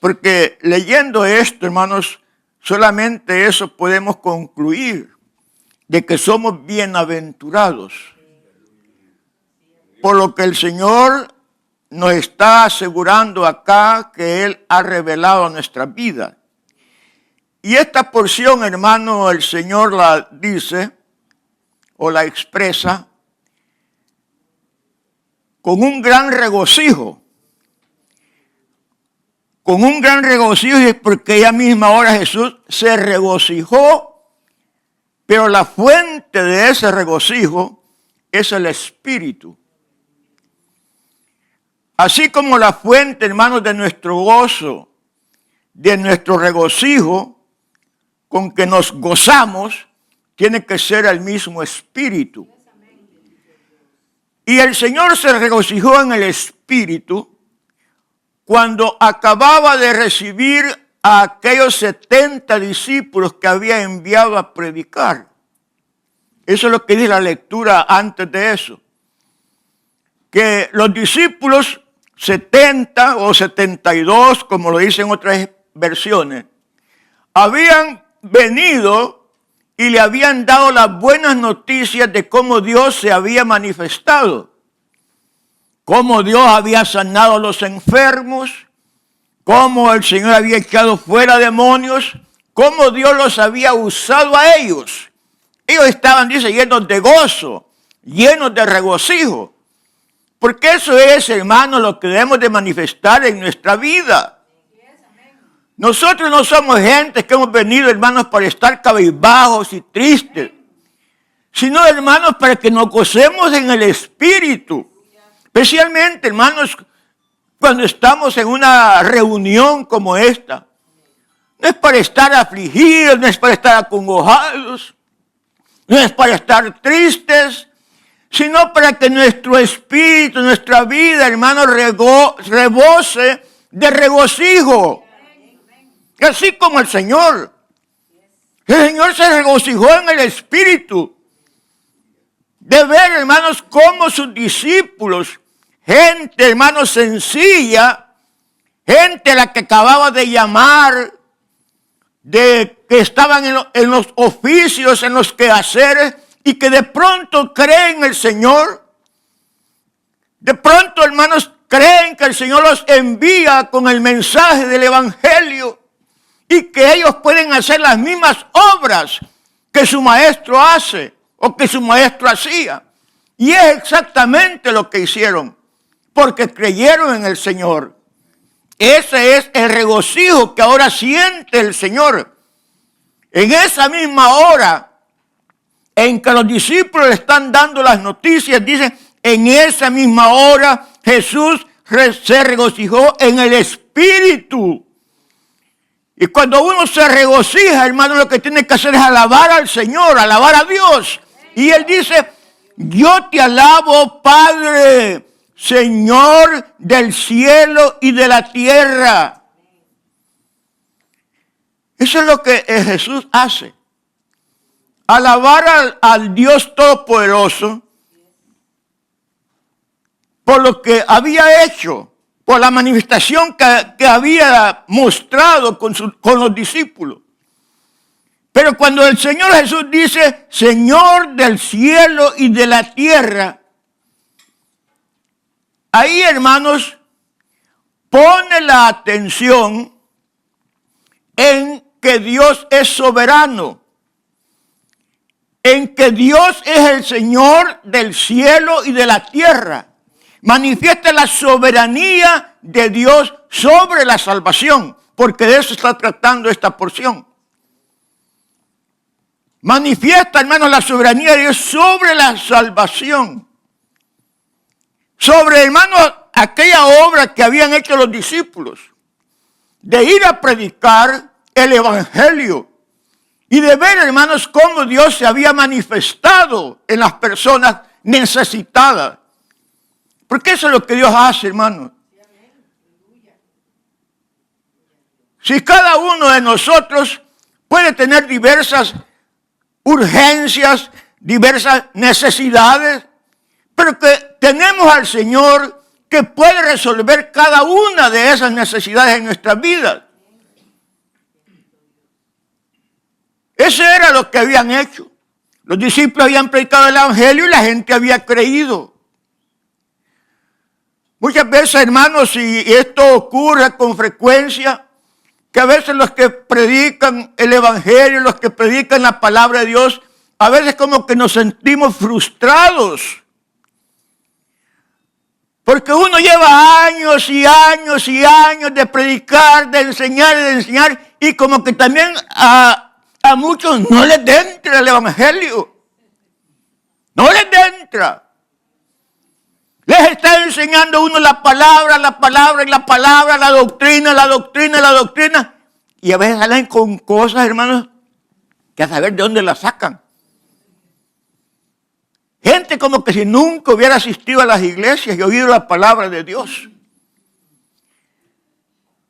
Porque leyendo esto, hermanos, solamente eso podemos concluir, de que somos bienaventurados. Por lo que el Señor nos está asegurando acá que Él ha revelado a nuestra vida. Y esta porción, hermano, el Señor la dice o la expresa con un gran regocijo. Con un gran regocijo, y es porque ella misma ahora Jesús se regocijó, pero la fuente de ese regocijo es el Espíritu. Así como la fuente, hermanos, de nuestro gozo, de nuestro regocijo, con que nos gozamos, tiene que ser el mismo Espíritu. Y el Señor se regocijó en el Espíritu cuando acababa de recibir a aquellos 70 discípulos que había enviado a predicar. Eso es lo que dice la lectura antes de eso. Que los discípulos 70 o 72, como lo dicen otras versiones, habían venido y le habían dado las buenas noticias de cómo Dios se había manifestado, cómo Dios había sanado a los enfermos, cómo el Señor había echado fuera demonios, cómo Dios los había usado a ellos. Ellos estaban, dice, llenos de gozo, llenos de regocijo. Porque eso es, hermano, lo que debemos de manifestar en nuestra vida. Nosotros no somos gente que hemos venido, hermanos, para estar cabizbajos y tristes, sino, hermanos, para que nos gocemos en el Espíritu. Especialmente, hermanos, cuando estamos en una reunión como esta. No es para estar afligidos, no es para estar acongojados, no es para estar tristes, sino para que nuestro espíritu, nuestra vida, hermanos, rebose de regocijo. Así como el Señor. El Señor se regocijó en el Espíritu de ver, hermanos, cómo sus discípulos, gente, hermanos, sencilla, gente a la que acababa de llamar, de que estaban en los oficios, en los quehaceres, y que de pronto creen en el Señor. De pronto, hermanos, creen que el Señor los envía con el mensaje del Evangelio y que ellos pueden hacer las mismas obras que su maestro hace o que su maestro hacía. Y es exactamente lo que hicieron, porque creyeron en el Señor. Ese es el regocijo que ahora siente el Señor. En esa misma hora en que los discípulos le están dando las noticias, dice, en esa misma hora Jesús se regocijó en el Espíritu. Y cuando uno se regocija, hermano, lo que tiene que hacer es alabar al Señor, alabar a Dios. Y Él dice, yo te alabo, Padre, Señor del cielo y de la tierra. Eso es lo que Jesús hace. Alabar al Dios Todopoderoso por lo que había hecho, por la manifestación que había mostrado con los discípulos. Pero cuando el Señor Jesús dice, Señor del cielo y de la tierra, ahí, hermanos, pone la atención en que Dios es soberano, en que Dios es el Señor del cielo y de la tierra. Manifiesta la soberanía de Dios sobre la salvación, porque de eso está tratando esta porción. Manifiesta, hermanos, la soberanía de Dios sobre la salvación. Sobre, hermanos, aquella obra que habían hecho los discípulos, de ir a predicar el Evangelio y de ver, hermanos, cómo Dios se había manifestado en las personas necesitadas. Porque eso es lo que Dios hace, hermanos. Si cada uno de nosotros puede tener diversas urgencias, diversas necesidades, pero que tenemos al Señor que puede resolver cada una de esas necesidades en nuestras vidas. Eso era lo que habían hecho. Los discípulos habían predicado el evangelio y la gente había creído. Muchas veces, hermanos, y esto ocurre con frecuencia, que a veces los que predican el evangelio, los que predican la palabra de Dios, a veces como que nos sentimos frustrados. Porque uno lleva años y años y años de predicar, de enseñar, y como que también a muchos no les entra el evangelio. No les entra. Les está enseñando uno la palabra, la doctrina. Y a veces salen con cosas, hermanos, que a saber de dónde las sacan. Gente como que si nunca hubiera asistido a las iglesias y oído la palabra de Dios.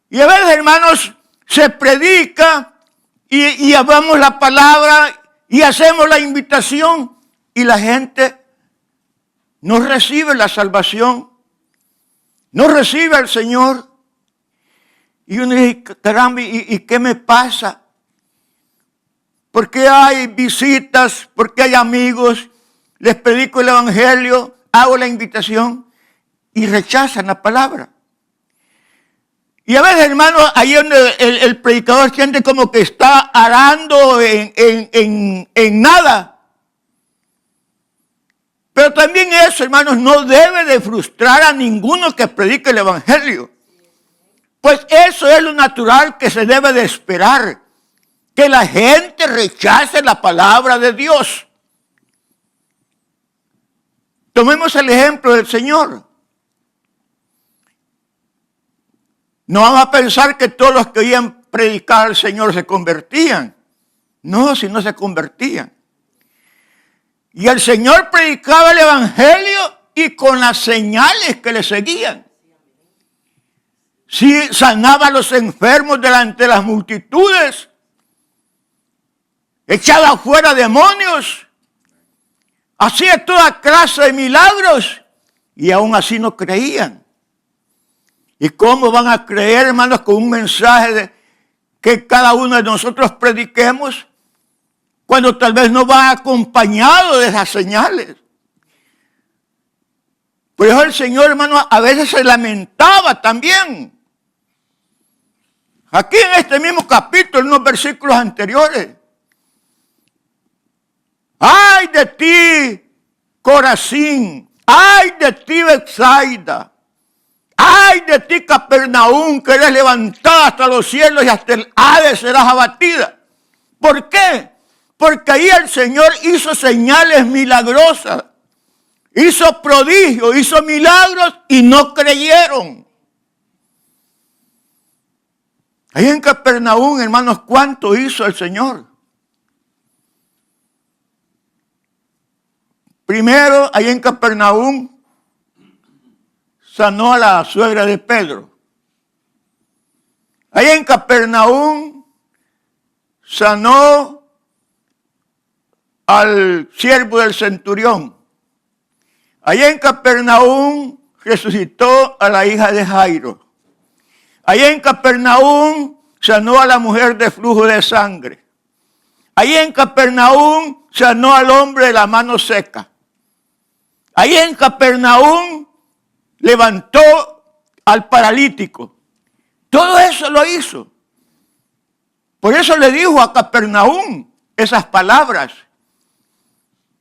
Y a veces, hermanos, se predica y hablamos la palabra y hacemos la invitación y la gente no recibe la salvación, no recibe al Señor. Y uno dice, caramba, ¿y qué me pasa? ¿Por qué hay visitas? ¿Por qué hay amigos? Les predico el evangelio, hago la invitación y rechazan la palabra. Y a veces, hermanos, ahí donde el predicador siente como que está arando en nada. Pero también eso, hermanos, no debe de frustrar a ninguno que predique el evangelio. Pues eso es lo natural que se debe de esperar. Que la gente rechace la palabra de Dios. Tomemos el ejemplo del Señor. No vamos a pensar que todos los que oían predicar al Señor se convertían. No, si no se convertían. Y el Señor predicaba el evangelio y con las señales que le seguían. Sí, sanaba a los enfermos delante de las multitudes. Echaba fuera demonios. Hacía toda clase de milagros. Y aún así no creían. ¿Y cómo van a creer, hermanos, con un mensaje que cada uno de nosotros prediquemos? Cuando tal vez no va acompañado de esas señales. Por eso el Señor, hermano, a veces se lamentaba también. Aquí en este mismo capítulo, en unos versículos anteriores. ¡Ay de ti, Corazín! ¡Ay de ti, Betsaida! ¡Ay de ti, Capernaum, que eres levantada hasta los cielos y hasta el Hades serás abatida! ¿Por qué? Porque ahí el Señor hizo señales milagrosas, hizo prodigios, hizo milagros y no creyeron. Ahí en Capernaum, hermanos, ¿cuánto hizo el Señor? Primero, ahí en Capernaum, sanó a la suegra de Pedro. Ahí en Capernaum, sanó al siervo del centurión. Allá en Capernaum resucitó a la hija de Jairo. Allá en Capernaum sanó a la mujer de flujo de sangre. Allá en Capernaum sanó al hombre de la mano seca. Allá en Capernaum levantó al paralítico. Todo eso lo hizo. Por eso le dijo a Capernaum esas palabras.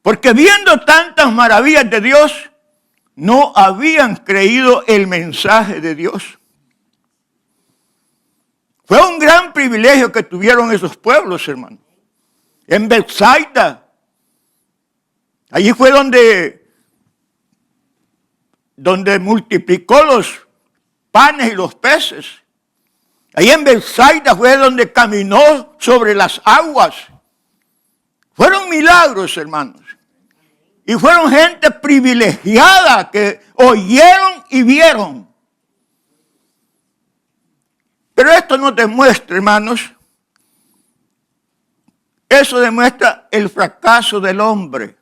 Porque viendo tantas maravillas de Dios, no habían creído el mensaje de Dios. Fue un gran privilegio que tuvieron esos pueblos, hermano. En Betsaida, allí fue donde multiplicó los panes y los peces. Allí en Betsaida fue donde caminó sobre las aguas. Fueron milagros, hermanos. Y fueron gente privilegiada que oyeron y vieron. Pero esto no demuestra, hermanos, eso demuestra el fracaso del hombre,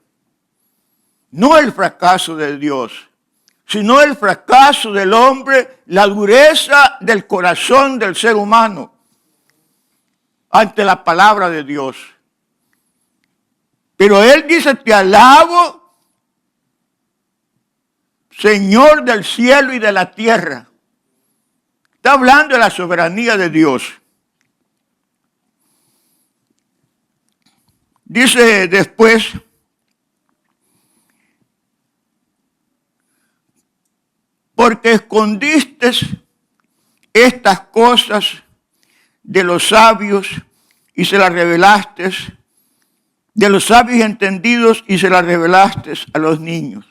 no el fracaso de Dios. sino el fracaso del hombre, la dureza del corazón del ser humano ante la palabra de Dios. Pero Él dice, te alabo, Señor del cielo y de la tierra. Está hablando de la soberanía de Dios. Dice después, porque escondiste estas cosas de los sabios y se las revelaste, de los sabios y entendidos y se las revelaste a los niños.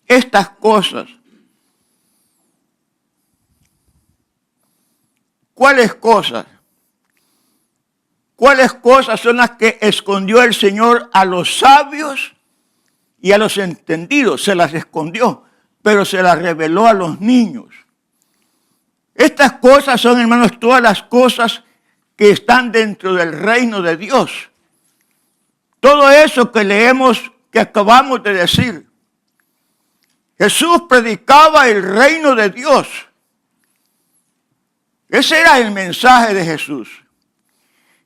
Estas cosas. ¿Cuáles cosas? ¿Cuáles cosas son las que escondió el Señor a los sabios y a los entendidos? Se las escondió, pero se las reveló a los niños. Estas cosas son, hermanos, todas las cosas que están dentro del reino de Dios. Todo eso que leemos, que acabamos de decir. Jesús predicaba el reino de Dios. Ese era el mensaje de Jesús.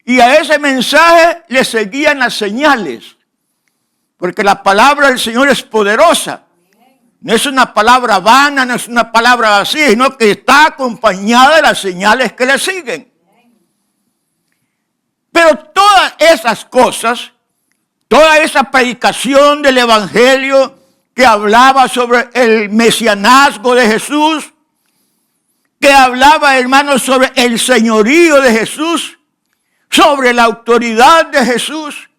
Y a ese mensaje le seguían las señales. Porque la palabra del Señor es poderosa. No es una palabra vana, no es una palabra así, sino que está acompañada de las señales que le siguen. Pero todas esas cosas, toda esa predicación del Evangelio que hablaba sobre el mesianazgo de Jesús, que hablaba, hermanos, sobre el señorío de Jesús, sobre la autoridad de Jesús,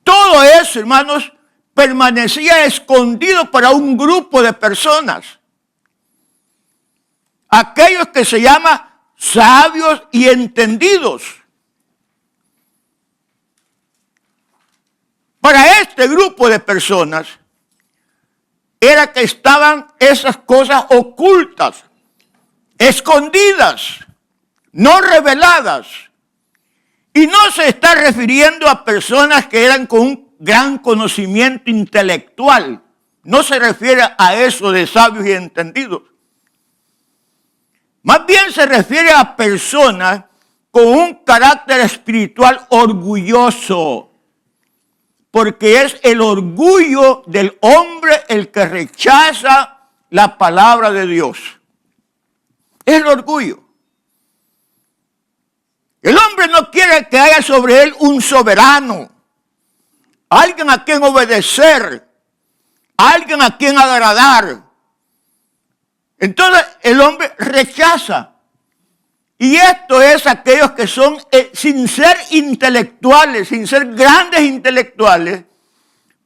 todo eso, hermanos, permanecía escondido para un grupo de personas. Aquellos que se llaman sabios y entendidos. Para este grupo de personas era que estaban esas cosas ocultas, escondidas, no reveladas. Y no se está refiriendo a personas que eran con un gran conocimiento intelectual. No se refiere a eso de sabios y entendidos. Más bien se refiere a personas con un carácter espiritual orgulloso. Porque es el orgullo del hombre el que rechaza la palabra de Dios. Es el orgullo. El hombre no quiere que haya sobre él un soberano, alguien a quien obedecer, alguien a quien agradar. Entonces el hombre rechaza. Y esto es aquellos que son, sin ser intelectuales, sin ser grandes intelectuales,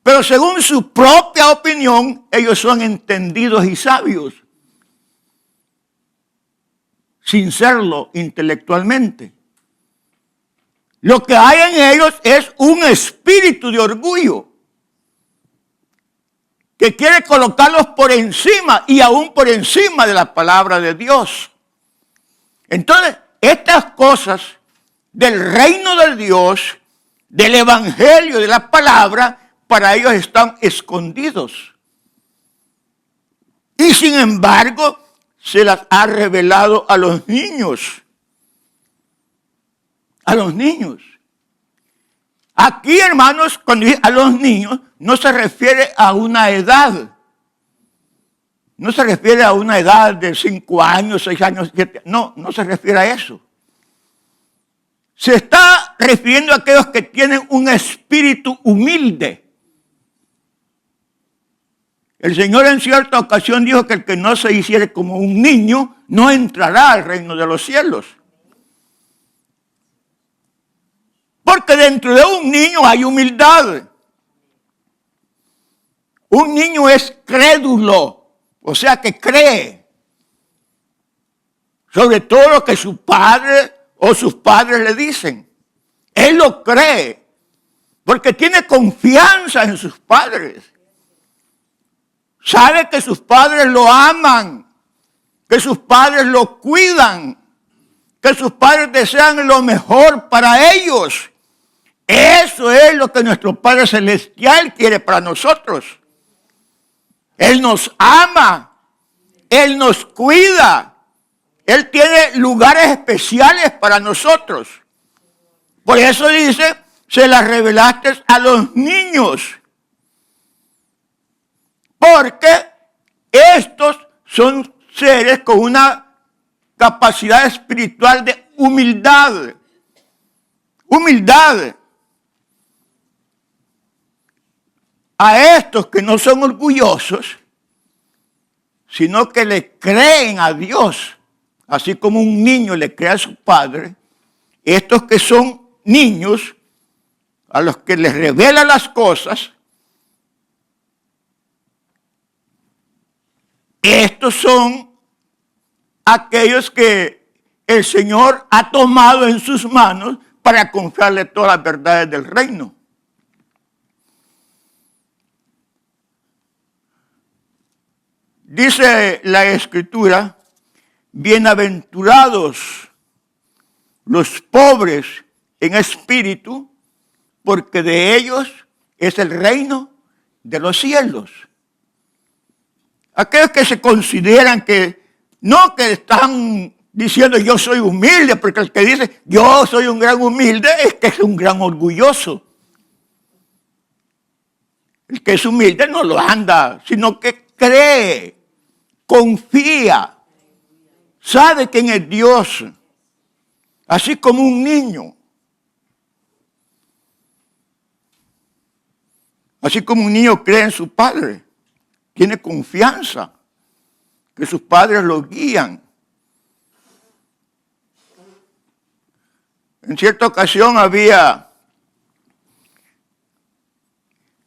pero según su propia opinión, ellos son entendidos y sabios, sin serlo intelectualmente. Lo que hay en ellos es un espíritu de orgullo que quiere colocarlos por encima y aún por encima de la palabra de Dios. Entonces, estas cosas del reino de Dios, del evangelio, de la palabra, para ellos están escondidos. Y sin embargo, se las ha revelado a los niños. A los niños. Aquí, hermanos, cuando dice a los niños, no se refiere a una edad. No se refiere a una edad de 5 años, 6 años, 7. No se refiere a eso. Se está refiriendo a aquellos que tienen un espíritu humilde. El Señor en cierta ocasión dijo que el que no se hiciere como un niño no entrará al reino de los cielos. Porque dentro de un niño hay humildad. Un niño es crédulo, o sea que cree. Sobre todo lo que su padre o sus padres le dicen. Él lo cree, porque tiene confianza en sus padres. Sabe que sus padres lo aman, que sus padres lo cuidan, que sus padres desean lo mejor para ellos. Eso es lo que nuestro Padre Celestial quiere para nosotros. Él nos ama. Él nos cuida. Él tiene lugares especiales para nosotros. Por eso dice, se las revelaste a los niños. Porque estos son seres con una capacidad espiritual de humildad. Humildad. A estos que no son orgullosos, sino que le creen a Dios, así como un niño le cree a su padre, estos que son niños, a los que les revela las cosas, estos son aquellos que el Señor ha tomado en sus manos para confiarle todas las verdades del reino. Dice la Escritura, bienaventurados los pobres en espíritu, porque de ellos es el reino de los cielos. Aquellos que se consideran que no que están diciendo yo soy humilde, porque el que dice yo soy un gran humilde es que es un gran orgulloso. El que es humilde no lo anda, sino que cree, confía, sabe quién es Dios, así como un niño. Así como un niño cree en su padre, tiene confianza que sus padres lo guían. En cierta ocasión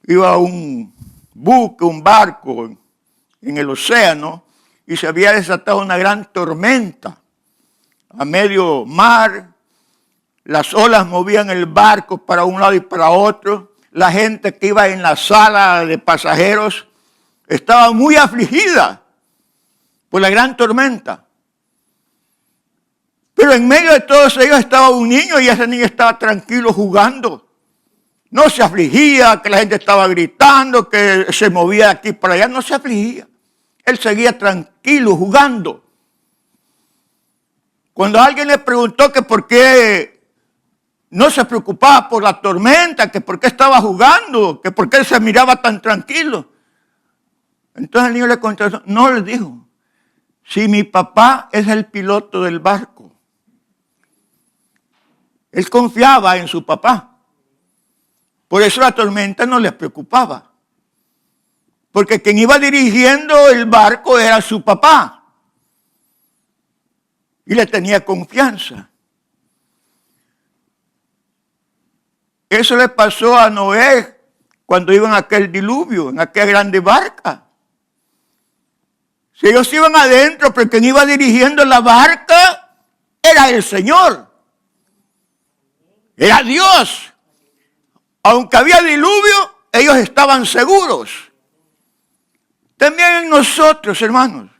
iba un buque, un barco en el océano y se había desatado una gran tormenta a medio mar. Las olas movían el barco para un lado y para otro. La gente que iba en la sala de pasajeros estaba muy afligida por la gran tormenta. Pero en medio de todos ellos estaba un niño y ese niño estaba tranquilo jugando. No se afligía, que la gente estaba gritando, que se movía de aquí para allá. No se afligía. Él seguía tranquilo jugando. Cuando alguien le preguntó que por qué no se preocupaba por la tormenta, que por qué estaba jugando, que por qué se miraba tan tranquilo. Entonces el niño le contestó, no, le dijo, si mi papá es el piloto del barco. Él confiaba en su papá. Por eso la tormenta no les preocupaba. Porque quien iba dirigiendo el barco era su papá. Y le tenía confianza. Eso le pasó a Noé cuando iban a aquel diluvio, en aquella grande barca. Si ellos iban adentro, pero quien iba dirigiendo la barca era el Señor. Era Dios. Aunque había diluvio, ellos estaban seguros. También nosotros, hermanos,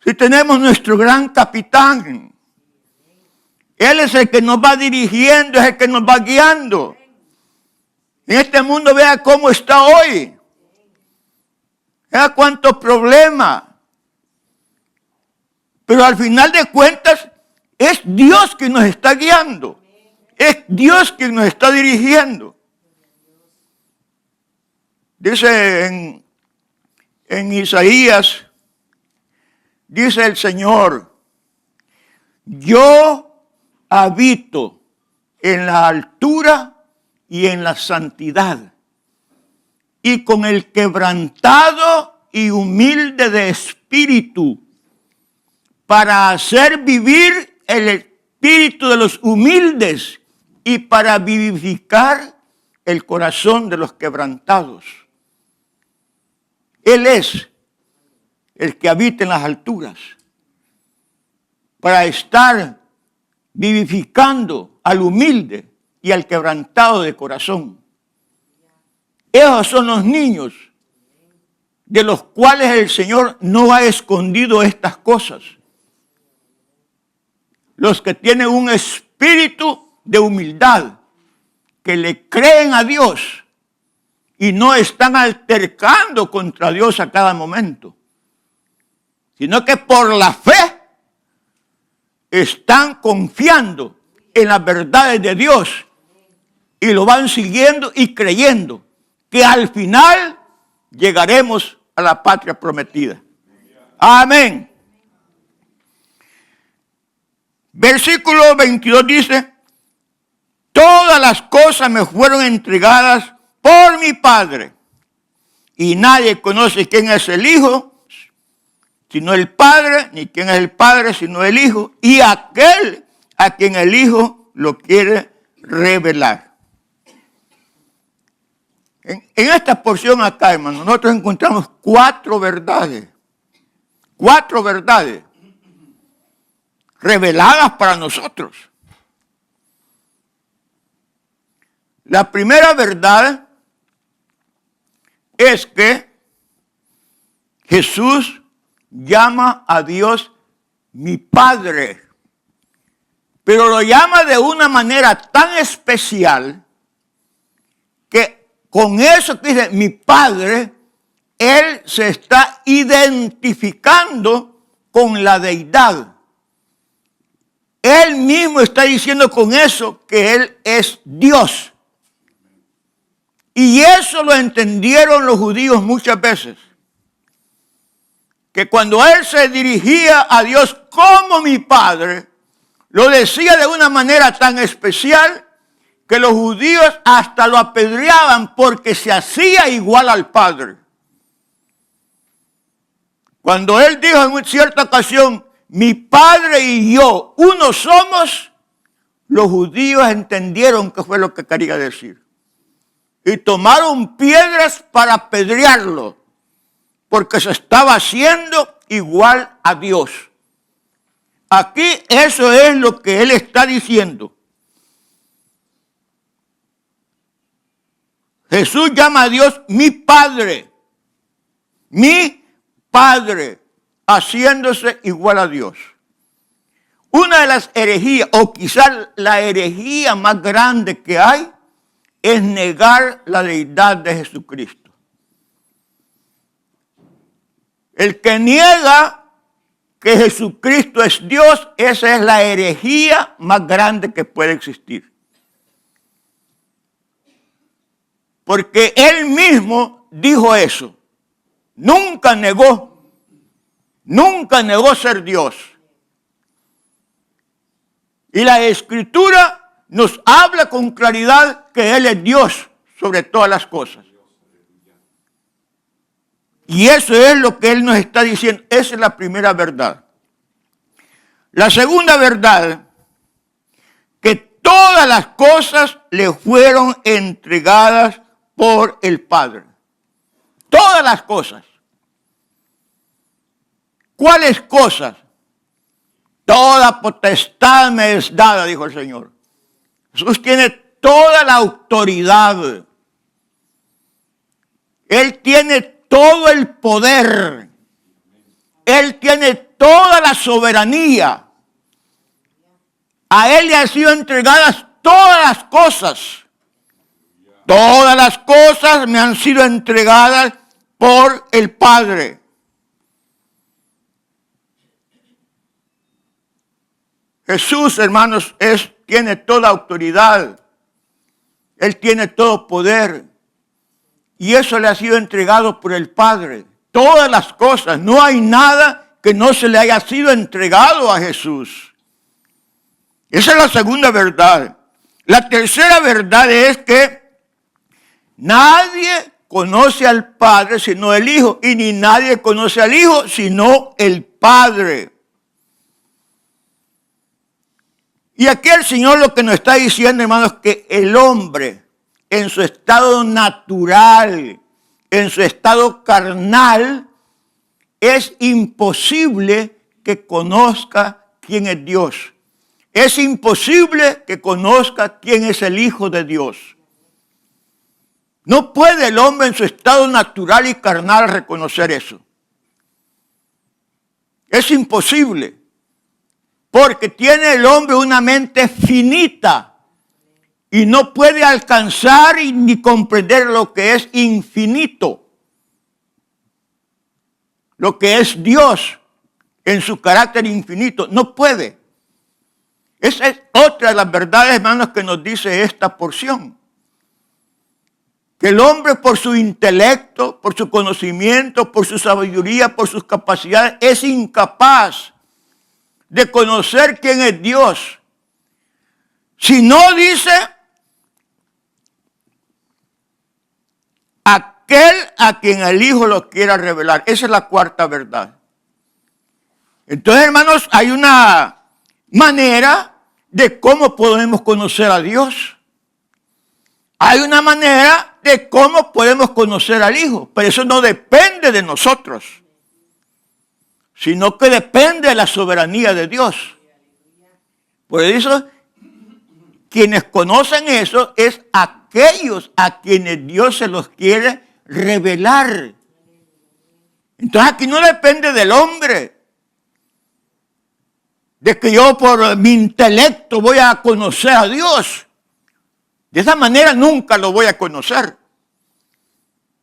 si tenemos nuestro gran capitán, Él es el que nos va dirigiendo, es el que nos va guiando. En este mundo vea cómo está hoy. Vea cuántos problemas. Pero al final de cuentas, es Dios quien nos está guiando. Es Dios quien nos está dirigiendo. Dice en Isaías, dice el Señor, yo habito en la altura y en la santidad, y con el quebrantado y humilde de espíritu, para hacer vivir el espíritu de los humildes y para vivificar el corazón de los quebrantados. Él es el que habita en las alturas para estar vivificando al humilde y al quebrantado de corazón. Esos son los niños de los cuales el Señor no ha escondido estas cosas. Los que tienen un espíritu de humildad, que le creen a Dios y no están altercando contra Dios a cada momento, sino que por la fe están confiando en las verdades de Dios y lo van siguiendo y creyendo que al final llegaremos a la patria prometida. Amén. Versículo 22 dice: todas las cosas me fueron entregadas por mi Padre, y nadie conoce quién es el Hijo, sino el Padre, ni quién es el Padre, sino el Hijo, y aquel a quien el Hijo lo quiere revelar. En esta porción acá, hermano, nosotros encontramos cuatro verdades reveladas para nosotros. La primera verdad es que Jesús llama a Dios mi Padre, pero lo llama de una manera tan especial que con eso que dice mi Padre, Él se está identificando con la deidad. Él mismo está diciendo con eso que Él es Dios. Y eso lo entendieron los judíos muchas veces. Que cuando Él se dirigía a Dios como mi Padre, lo decía de una manera tan especial que los judíos hasta lo apedreaban porque se hacía igual al Padre. Cuando Él dijo en cierta ocasión, mi Padre y yo, uno somos, los judíos entendieron qué fue lo que quería decir. Y tomaron piedras para apedrearlo, porque se estaba haciendo igual a Dios. Aquí eso es lo que Él está diciendo. Jesús llama a Dios mi Padre, haciéndose igual a Dios. Una de las herejías, o quizás la herejía más grande que hay, es negar la deidad de Jesucristo. El que niega que Jesucristo es Dios, esa es la herejía más grande que puede existir. Porque Él mismo dijo eso. Nunca negó ser Dios. Y la Escritura nos habla con claridad que Él es Dios sobre todas las cosas. Y eso es lo que Él nos está diciendo. Esa es la primera verdad. La segunda verdad, que todas las cosas le fueron entregadas por el Padre. Todas las cosas. ¿Cuáles cosas? Toda potestad me es dada, dijo el Señor. Jesús tiene toda la autoridad. Él tiene todo el poder. Él tiene toda la soberanía. A Él le han sido entregadas todas las cosas. Todas las cosas me han sido entregadas por el Padre. Jesús, hermanos, tiene toda autoridad. Él tiene todo poder. Y eso le ha sido entregado por el Padre. Todas las cosas. No hay nada que no se le haya sido entregado a Jesús. Esa es la segunda verdad. La tercera verdad es que nadie conoce al Padre sino el Hijo, y ni nadie conoce al Hijo sino el Padre. Y aquí el Señor lo que nos está diciendo, hermanos, que el hombre en su estado natural, en su estado carnal, es imposible que conozca quién es Dios. Es imposible que conozca quién es el Hijo de Dios. No puede el hombre en su estado natural y carnal reconocer eso. Es imposible, porque tiene el hombre una mente finita y no puede alcanzar ni comprender lo que es infinito, lo que es Dios en su carácter infinito. No puede. Esa es otra de las verdades, hermanos, que nos dice esta porción. Que el hombre, por su intelecto, por su conocimiento, por su sabiduría, por sus capacidades, es incapaz de conocer quién es Dios. Si no, dice, aquel a quien el Hijo lo quiera revelar. Esa es la cuarta verdad. Entonces, hermanos, hay una manera de cómo podemos conocer a Dios. Hay una manera de cómo podemos conocer al Hijo, pero eso no depende de nosotros, sino que depende de la soberanía de Dios. Por eso, quienes conocen eso es aquellos a quienes Dios se los quiere revelar. Entonces aquí no depende del hombre, de que yo por mi intelecto voy a conocer a Dios. De esa manera nunca lo voy a conocer.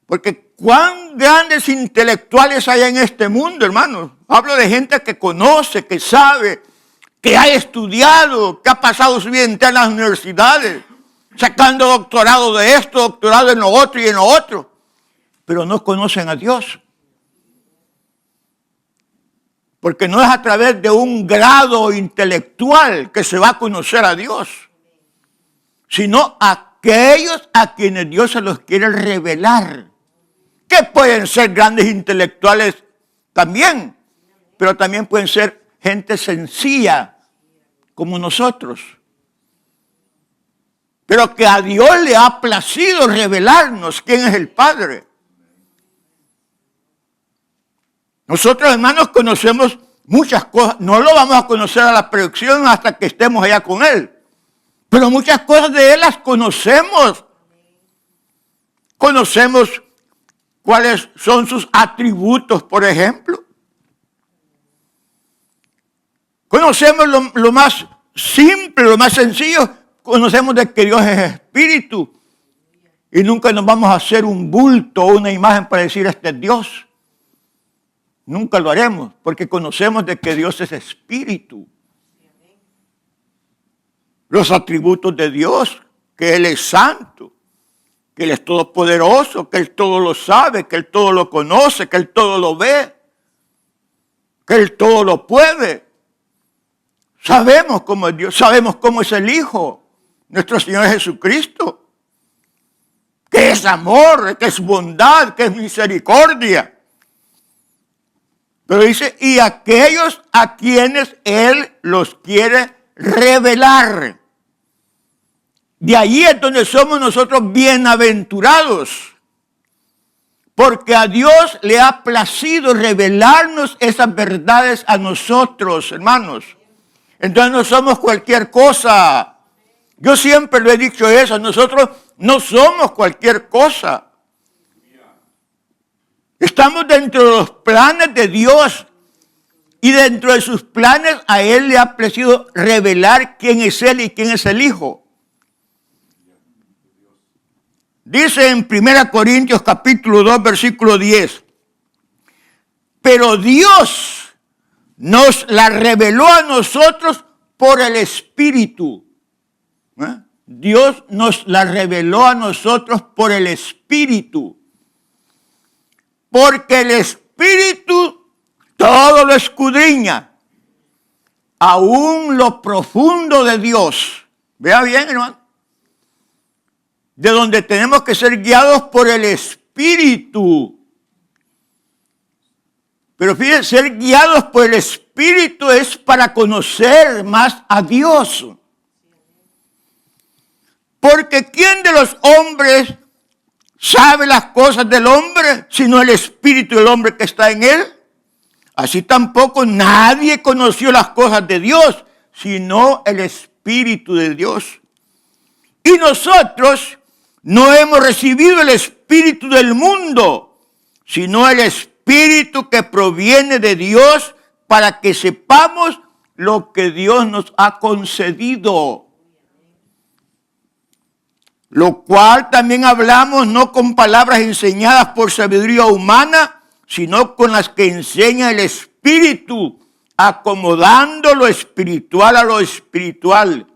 Porque cuán grandes intelectuales hay en este mundo, hermanos. Hablo de gente que conoce, que sabe, que ha estudiado, que ha pasado su vida entera en las universidades, sacando doctorado de esto, doctorado en lo otro y en lo otro. Pero no conocen a Dios. Porque no es a través de un grado intelectual que se va a conocer a Dios, sino aquellos a quienes Dios se los quiere revelar, que pueden ser grandes intelectuales también, pero también pueden ser gente sencilla como nosotros, pero que a Dios le ha placido revelarnos quién es el Padre. Nosotros, hermanos, conocemos muchas cosas, no lo vamos a conocer a la perfección hasta que estemos allá con Él. Pero muchas cosas de Él las conocemos. Conocemos cuáles son sus atributos, por ejemplo. Conocemos lo más simple, lo más sencillo. Conocemos de que Dios es espíritu. Y nunca nos vamos a hacer un bulto o una imagen para decir este es Dios. Nunca lo haremos, porque conocemos de que Dios es espíritu. Los atributos de Dios, que Él es santo, que Él es todopoderoso, que Él todo lo sabe, que Él todo lo conoce, que Él todo lo ve, que Él todo lo puede. Sabemos cómo es Dios, sabemos cómo es el Hijo, nuestro Señor Jesucristo, que es amor, que es bondad, que es misericordia. Pero dice, y aquellos a quienes Él los quiere revelar. De allí es donde somos nosotros bienaventurados, porque a Dios le ha placido revelarnos esas verdades a nosotros, hermanos. Entonces no somos cualquier cosa. Yo siempre lo he dicho eso, nosotros no somos cualquier cosa. Estamos dentro de los planes de Dios. Y dentro de sus planes a Él le ha placido revelar quién es Él y quién es el Hijo. Dice en 1 Corintios capítulo 2 versículo 10. Pero Dios nos la reveló a nosotros por el Espíritu. Dios nos la reveló a nosotros por el Espíritu. Porque el Espíritu todo lo escudriña, aún lo profundo de Dios. Vea bien, hermano. De donde tenemos que ser guiados por el Espíritu. Pero fíjense, ser guiados por el Espíritu es para conocer más a Dios. Porque ¿quién de los hombres sabe las cosas del hombre, sino el Espíritu del hombre que está en él? Así tampoco nadie conoció las cosas de Dios, sino el Espíritu de Dios. Y nosotros no hemos recibido el Espíritu del mundo, sino el Espíritu que proviene de Dios, para que sepamos lo que Dios nos ha concedido. Lo cual también hablamos no con palabras enseñadas por sabiduría humana, sino con las que enseña el Espíritu, acomodando lo espiritual a lo espiritual.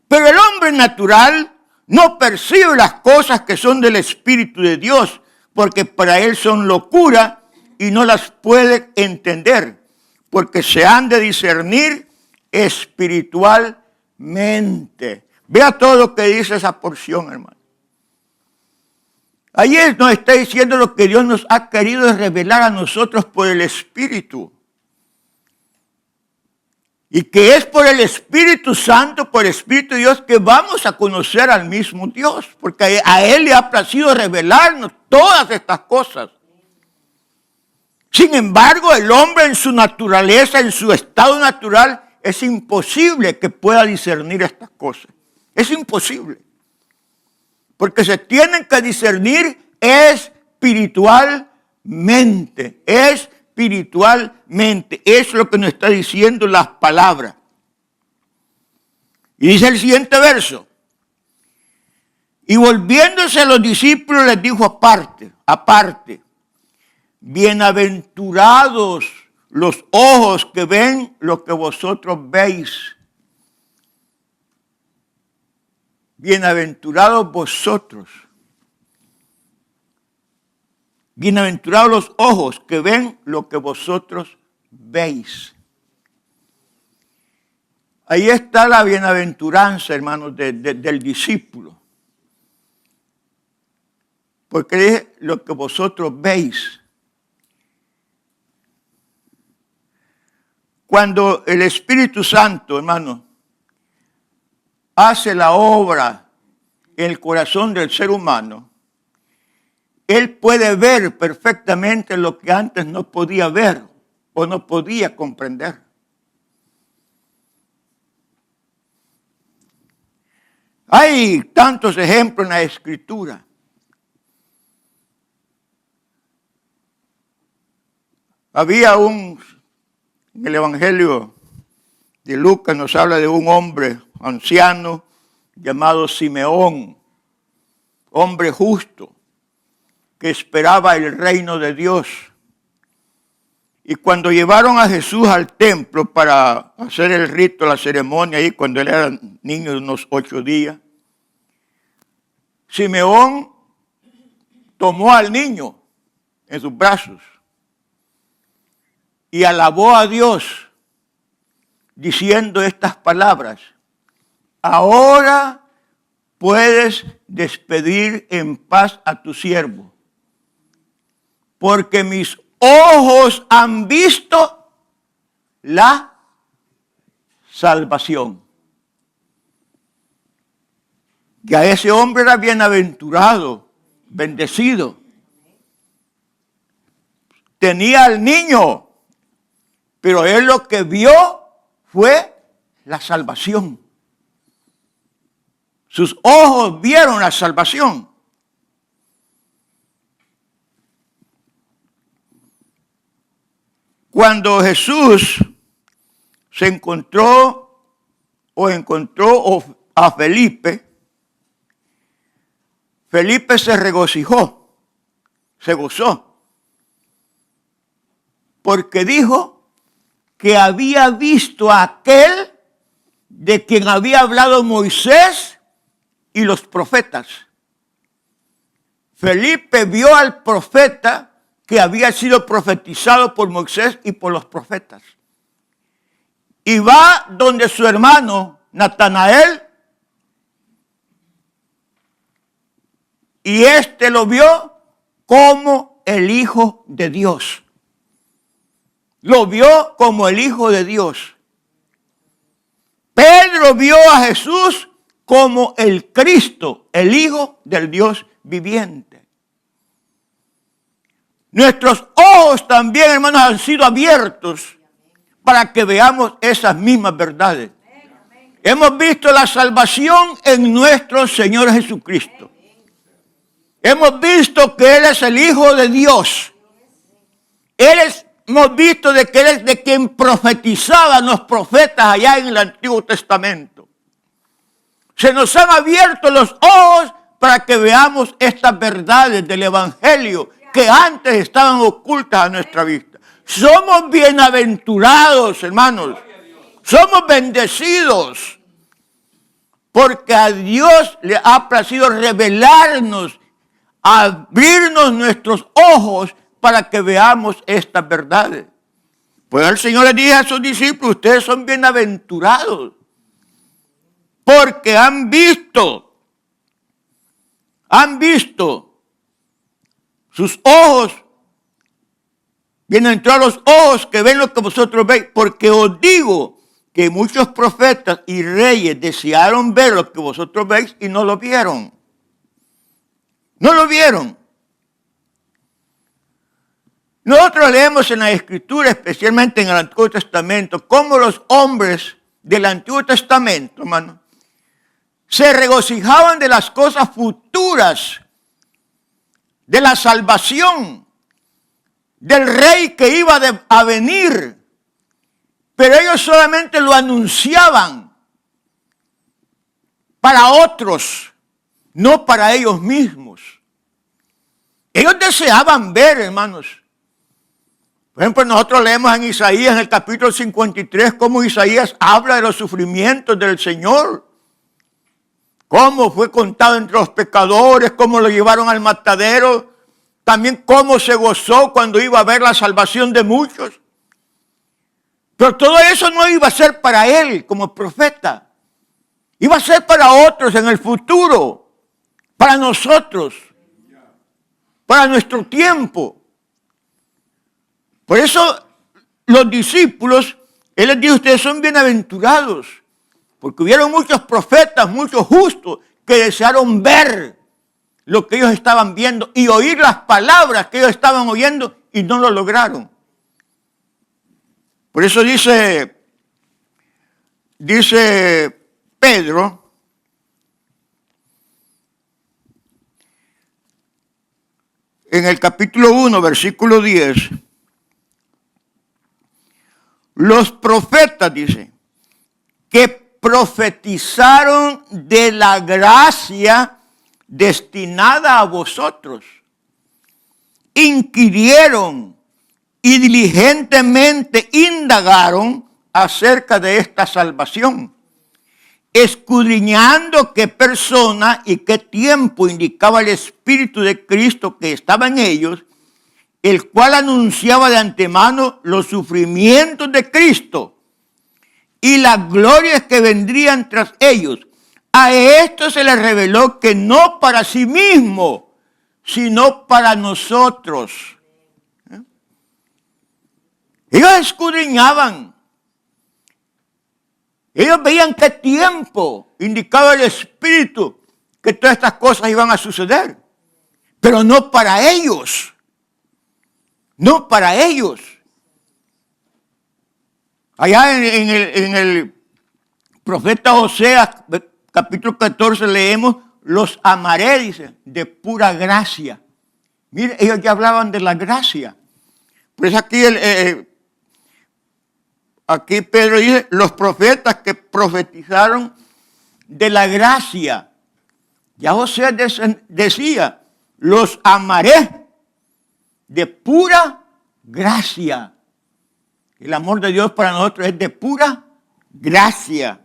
Pero el hombre natural no percibe las cosas que son del Espíritu de Dios, porque para él son locura y no las puede entender, porque se han de discernir espiritualmente. Vea todo lo que dice esa porción, hermano. Ahí nos está diciendo lo que Dios nos ha querido revelar a nosotros por el Espíritu. Y que es por el Espíritu Santo, por el Espíritu de Dios, que vamos a conocer al mismo Dios. Porque a Él le ha placido revelarnos todas estas cosas. Sin embargo, el hombre en su naturaleza, en su estado natural, es imposible que pueda discernir estas cosas. Es imposible. Porque se tienen que discernir espiritualmente. Espiritualmente. Es lo que nos está diciendo las palabras. Y dice el siguiente verso. Y volviéndose a los discípulos les dijo aparte. Bienaventurados los ojos que ven lo que vosotros veis. Bienaventurados vosotros. Bienaventurados los ojos que ven lo que vosotros veis. Ahí está la bienaventuranza, hermanos, del discípulo. Porque es lo que vosotros veis. Cuando el Espíritu Santo, hermano, hace la obra en el corazón del ser humano, él puede ver perfectamente lo que antes no podía ver o no podía comprender. Hay tantos ejemplos en la Escritura. En el Evangelio de Lucas nos habla de un hombre anciano llamado Simeón, hombre justo, que esperaba el reino de Dios. Y cuando llevaron a Jesús al templo para hacer el rito, la ceremonia, ahí cuando él era niño de unos 8 días, Simeón tomó al niño en sus brazos y alabó a Dios diciendo estas palabras: ahora puedes despedir en paz a tu siervo, porque mis ojos han visto la salvación. Ya ese hombre era bienaventurado, bendecido. Tenía al niño, pero él lo que vio fue la salvación. Sus ojos vieron la salvación. Cuando Jesús encontró a Felipe, Felipe se regocijó, se gozó, porque dijo que había visto a aquel de quien había hablado Moisés y los profetas. Felipe vio al profeta que había sido profetizado por Moisés y por los profetas. Y va donde su hermano Natanael, y éste lo vio como el Hijo de Dios. Lo vio como el Hijo de Dios. Pedro vio a Jesús como el Cristo, el Hijo del Dios viviente. Nuestros ojos también, hermanos, han sido abiertos para que veamos esas mismas verdades. Hemos visto la salvación en nuestro Señor Jesucristo. Hemos visto que Él es el Hijo de Dios. Hemos visto de que Él es de quien profetizaban los profetas allá en el Antiguo Testamento. Se nos han abierto los ojos para que veamos estas verdades del Evangelio que antes estaban ocultas a nuestra vista. Somos bienaventurados, hermanos. Somos bendecidos. Porque a Dios le ha placido revelarnos, abrirnos nuestros ojos para que veamos estas verdades. Pues el Señor le dijo a sus discípulos, ustedes son bienaventurados. Porque han visto sus ojos, bienaventurados los ojos que ven lo que vosotros veis, porque os digo que muchos profetas y reyes desearon ver lo que vosotros veis y no lo vieron. No lo vieron. Nosotros leemos en la Escritura, especialmente en el Antiguo Testamento, cómo los hombres del Antiguo Testamento, hermano, se regocijaban de las cosas futuras, de la salvación, del rey que iba a venir. Pero ellos solamente lo anunciaban para otros, no para ellos mismos. Ellos deseaban ver, hermanos. Por ejemplo, nosotros leemos en Isaías, en el capítulo 53, cómo Isaías habla de los sufrimientos del Señor. Cómo fue contado entre los pecadores, cómo lo llevaron al matadero. También cómo se gozó cuando iba a ver la salvación de muchos. Pero todo eso no iba a ser para él como profeta. Iba a ser para otros en el futuro. Para nosotros. Para nuestro tiempo. Por eso los discípulos, él les dijo, ustedes son bienaventurados. Porque hubieron muchos profetas, muchos justos, que desearon ver lo que ellos estaban viendo y oír las palabras que ellos estaban oyendo y no lo lograron. Por eso dice Pedro, en el capítulo 1, versículo 10, los profetas, dice, que profetizaron de la gracia destinada a vosotros, inquirieron y diligentemente indagaron acerca de esta salvación, escudriñando qué persona y qué tiempo indicaba el Espíritu de Cristo que estaba en ellos, el cual anunciaba de antemano los sufrimientos de Cristo y las glorias que vendrían tras ellos. A esto se les reveló que no para sí mismo, sino para nosotros. Ellos escudriñaban. Ellos veían qué tiempo indicaba el Espíritu que todas estas cosas iban a suceder. Pero no para ellos. No para ellos. Allá en el profeta Oseas, capítulo 14, leemos, los amaré, dice, de pura gracia. Mire, ellos ya hablaban de la gracia. Pues aquí Pedro dice, los profetas que profetizaron de la gracia. Ya Oseas decía, los amaré de pura gracia. El amor de Dios para nosotros es de pura gracia.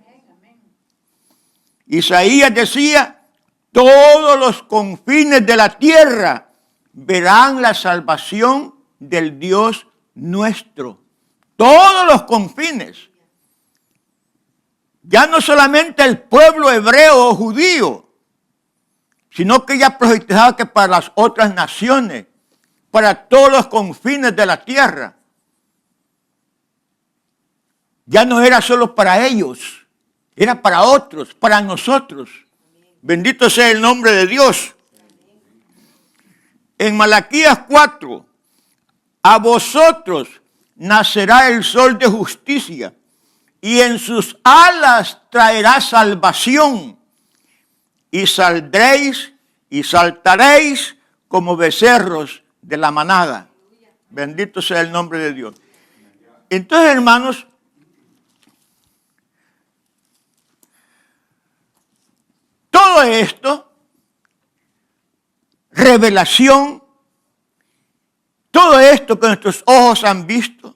Isaías decía, todos los confines de la tierra verán la salvación del Dios nuestro. Todos los confines. Ya no solamente el pueblo hebreo o judío, sino que ya profetizaba que para las otras naciones, para todos los confines de la tierra. Ya no era solo para ellos, era para otros, para nosotros. Bendito sea el nombre de Dios. En Malaquías 4, a vosotros nacerá el sol de justicia y en sus alas traerá salvación. Y saldréis y saltaréis como becerros de la manada. Bendito sea el nombre de Dios. Entonces, hermanos, todo esto, revelación, todo esto que nuestros ojos han visto,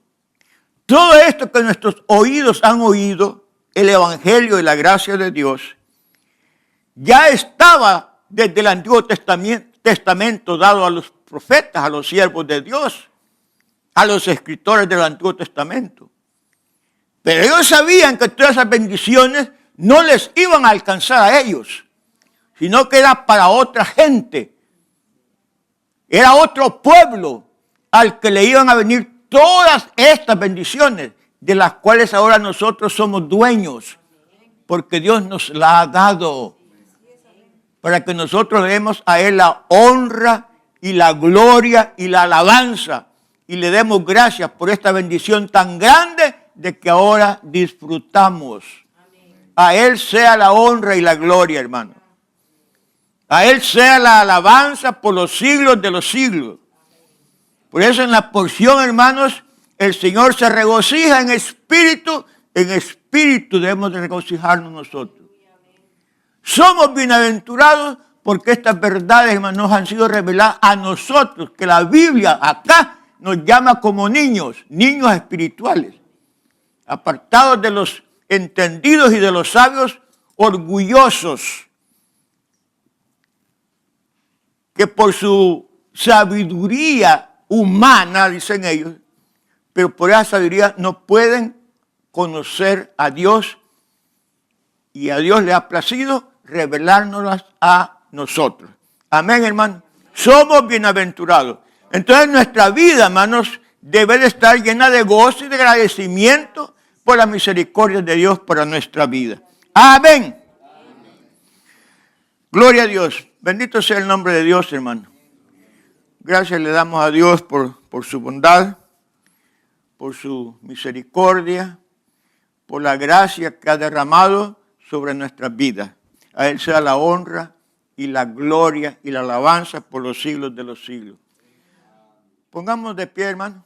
todo esto que nuestros oídos han oído, el Evangelio y la gracia de Dios, ya estaba desde el Antiguo Testamento dado a los profetas, a los siervos de Dios, a los escritores del Antiguo Testamento. Pero ellos sabían que todas esas bendiciones no les iban a alcanzar a ellos, sino que era para otra gente. Era otro pueblo al que le iban a venir todas estas bendiciones, de las cuales ahora nosotros somos dueños, porque Dios nos la ha dado, para que nosotros le demos a Él la honra y la gloria y la alabanza, y le demos gracias por esta bendición tan grande de que ahora disfrutamos. A Él sea la honra y la gloria, hermano. A Él sea la alabanza por los siglos de los siglos. Por eso en la porción, hermanos, el Señor se regocija en espíritu debemos de regocijarnos nosotros. Somos bienaventurados porque estas verdades, hermanos, han sido reveladas a nosotros, que la Biblia acá nos llama como niños espirituales, apartados de los entendidos y de los sabios, orgullosos, que por su sabiduría humana, dicen ellos, pero por esa sabiduría no pueden conocer a Dios, y a Dios le ha placido revelárnoslas a nosotros. Amén, hermano. Somos bienaventurados. Entonces nuestra vida, hermanos, debe de estar llena de gozo y de agradecimiento por la misericordia de Dios para nuestra vida. Amén. Gloria a Dios. Bendito sea el nombre de Dios, hermano. Gracias le damos a Dios por su bondad, por su misericordia, por la gracia que ha derramado sobre nuestras vidas. A Él sea la honra y la gloria y la alabanza por los siglos de los siglos. Pongamos de pie, hermano.